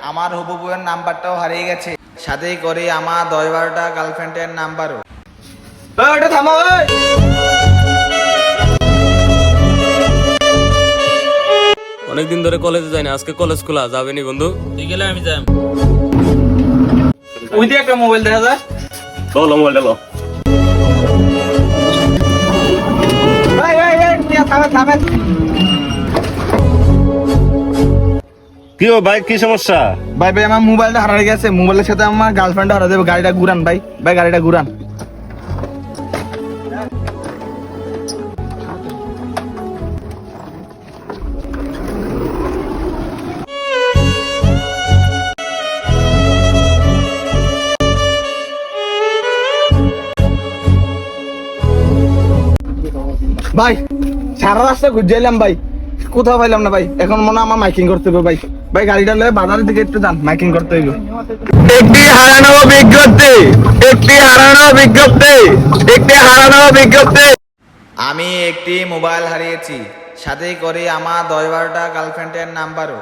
আমার হবু বউয়ের নাম্বারটাও হারিয়ে গেছে, সাথে করে আমার 10-12টা গার্লফ্রেন্ডের নাম্বারও। ওটা থামো। অনেকদিন ধরে কলেজে যাই না, আজকে কলেজ খোলা, যাবে নি বন্ধু? গেলে আমি যাই। ওই দিয়ে একটা মোবাইল দেখা যায়। চলো মোবাইলটা লো। কি ও ভাই, কি সমস্যা? ভাই আমার মোবাইলটা হারিয়ে গেছে, মোবাইলের সাথে আমার গার্লফ্রেন্ড হারিয়ে যাবে। গাড়িটা ঘুরান ভাই, গাড়িটা ঘুরান। ভাই সারা রাস্তা ঘুরতে এলাম ভাই, কোথাও পাইলাম না ভাই। এখন মনে হয় আমার মাইকিং করতে হবে ভাই। গাড়িটা লয়ে বাজারের দিকে একটু যান, মাইকিং করতে হইব। একটি হারানো বিজ্ঞপ্তি, একটি হারানো বিজ্ঞপ্তি, একটি হারানো বিজ্ঞপ্তি। আমি একটি মোবাইল হারিয়েছি, সাথে করে আমার 10-12টা গার্লফ্রেন্ডের নাম্বারও।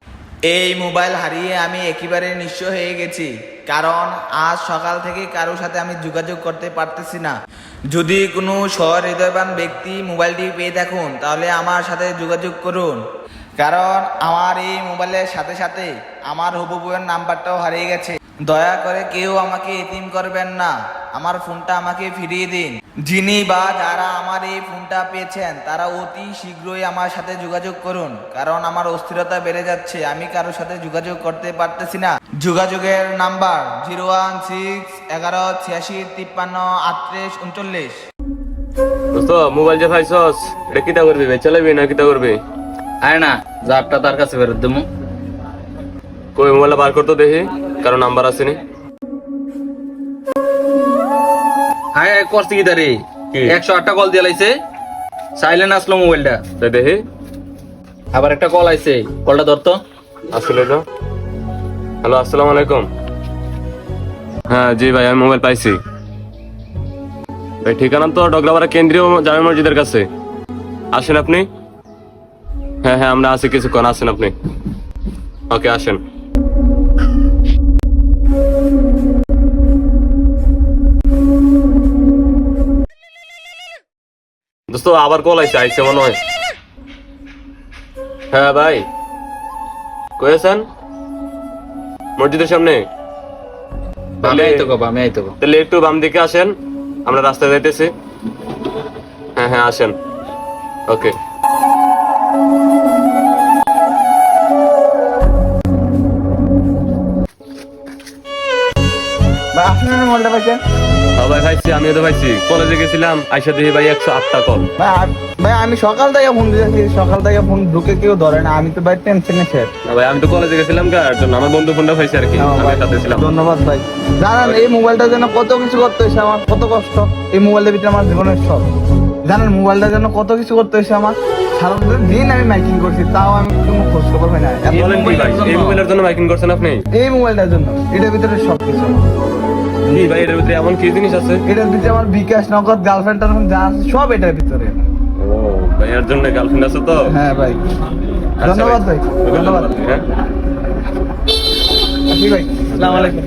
এই মোবাইল হারিয়ে আমি একেবারে নিঃস্ব হয়ে গেছি, কারণ আজ সকাল থেকে কারোর সাথে আমি যোগাযোগ করতে পারতেছি না। যদি কোনো সহৃদয়বান ব্যক্তি মোবাইলটি পেয়ে থাকুন তাহলে আমার সাথে যোগাযোগ করুন, কারণ আমার এই মোবাইলের সাথে সাথে আমার হবু বউয়ের নাম্বারটাও হারিয়ে গেছে। দয়া করে কেউ আমাকে এতিম করবেন না, আমার ফোনটা আমাকে ফিরিয়ে দিন। যিনি বা যারা আমার এই ফোনটা পেয়েছেন তারা অতি শীঘ্রই আমার সাথে যোগাযোগ করুন, কারণ আমার অস্থিরতা বেড়ে যাচ্ছে, আমি কারোর সাথে যোগাযোগ করতে পারতেছি না। যোগাযোগের নাম্বার 016-11-86-53-38-39। দোস্ত মোবাইল যে পাইছস, এটা কিটা করবি ভাই? চালাবি না কিটা করবি? আয় না, যারটা তার কাছে ফেরত দেবো। কই মোবাইলটা বার করতে দেখি, কারো নাম্বার আসেনি। আয় করছি কি তারে, 108টা কল দিয়ে লাইছে, সাইলেন্ট আসলো মোবাইলটা। তাই দেখি, আবার একটা কল আইছে, কলটা ধরতো। আসলে তো। হ্যালো, আসসালামু আলাইকুম। হ্যাঁ জি ভাই, আমি মোবাইল পাইছি ভাই। ঠিকানা তো ডগরাপাড়া কেন্দ্রীয় জামে মসজিদের কাছে। আসেন আপনি। হ্যাঁ হ্যাঁ, আমরা আছি, কিছুক্ষণ আসেন আপনি। ওকে আসেন। দোস্ত আবার কল আইছে মনে হয়। হ্যাঁ ভাই, কই আছেন? মসজিদের সামনে? আমি আইতো গো, আমি আইতো গো। তাহলে একটু বাম দিকে আসেন, আমরা রাস্তায় যাইতেছি। হ্যাঁ হ্যাঁ আসেন। ওকে। ভাই আপনার মোবাইলটা পাইছেন? ভাই পাইছি, আমিও তো পাইছি। কলেজে গেছিলাম, আইসা দেখি ভাই 108টা কল। ভাই আমি সকাল থেকে ফোন দিয়েছি, সকাল থেকে ফোন ঢুকে কেউ ধরে না, আমি তো ভাই টেনশনে শেষ। না ভাই, আমি তো কলেজে গেছিলাম, কার জন্য? আমার বন্ধু ফোনটা পাইছে আর কি, আমি সাথে ছিলাম। ধন্যবাদ ভাই। জানেন এই মোবাইলটার জন্য কত কিছু করতে হয়েছে আমার, কত কষ্ট। এই মোবাইলের ভিতরে আমার জীবনের সব। জানেন মোবাইলটার জন্য কত কিছু করতে হয়েছে আমার। সারাদিন আমি মাইকিং করছি, তাও আমি কোনো খোঁজ খবর পাই না। বলেন কি ভাই, এই মোবাইলের জন্য মাইকিং করছেন আপনি? এই মোবাইলটার জন্য, এটার ভিতরে সব কিছু। কি ভাই, এটার ভিতরে এমন কি জিনিস আছে? এটার ভিতরে আমার বিকাশ, নগদ, গার্লফ্রেন্ড যা আছে সব এটার ভিতরে। ও ভাই, এর জন্য গার্লফ্রেন্ড আছে তো? হ্যাঁ ভাই, আচ্ছা ধন্যবাদ ভাই, ধন্যবাদ। হ্যাঁ আসি ভাই, আসসালামু আলাইকুম।